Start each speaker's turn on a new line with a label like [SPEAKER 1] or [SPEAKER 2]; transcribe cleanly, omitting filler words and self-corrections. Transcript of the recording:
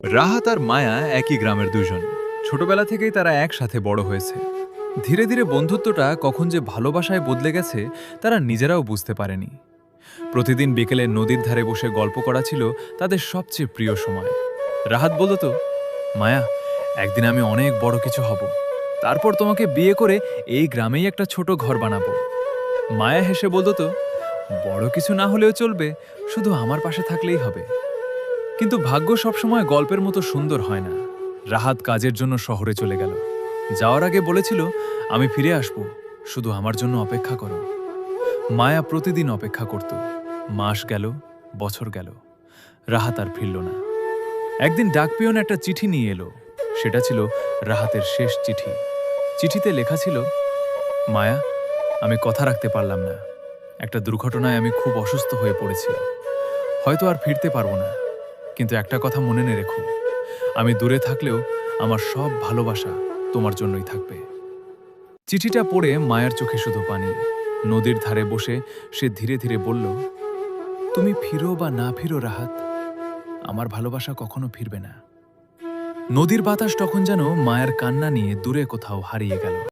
[SPEAKER 1] রাহাত আর মায়া একই গ্রামের দুজন। ছোটবেলা থেকেই তারা একসাথে বড় হয়েছে। ধীরে ধীরে বন্ধুত্বটা কখন যে ভালোবাসায় বদলে গেছে তারা নিজেরাও বুঝতে পারেনি। প্রতিদিন বিকেলে নদীর ধারে বসে গল্প করা ছিল তাদের সবচেয়ে প্রিয় সময়। রাহাত বলতো, মায়া, একদিন আমি অনেক বড় কিছু হব, তারপর তোমাকে বিয়ে করে এই গ্রামেই একটা ছোট ঘর বানাবো। মায়া হেসে বলতো, বড় কিছু না হলেও চলবে, শুধু আমার পাশে থাকলেই হবে। কিন্তু ভাগ্য সবসময় গল্পের মতো সুন্দর হয় না। রাহাত কাজের জন্য শহরে চলে গেল। যাওয়ার আগে বলেছিল, আমি ফিরে আসব, শুধু আমার জন্য অপেক্ষা করো। মায়া প্রতিদিন অপেক্ষা করত। মাস গেল, বছর গেল, রাহাত আর ফিরল না। একদিন ডাকপিয়ন একটা চিঠি নিয়ে এলো। সেটা ছিল রাহাতের শেষ চিঠি। চিঠিতে লেখা ছিল, মায়া, আমি কথা রাখতে পারলাম না। একটা দুর্ঘটনায় আমি খুব অসুস্থ হয়ে পড়েছি। হয়তো আর ফিরতে পারবো না, কিন্তু একটা কথা মনে রেখো, আমি দূরে থাকলেও আমার সব ভালোবাসা তোমার জন্যই থাকবে। চিঠিটা পড়ে মায়ের চোখে শুধু পানি। নদীর ধারে বসে সে ধীরে ধীরে বলল, তুমি ফিরো বা না ফিরো রাহাত, আমার ভালোবাসা কখনো ফিরবে না। নদীর বাতাস তখন যেন মায়ের কান্না নিয়ে দূরে কোথাও হারিয়ে গেল।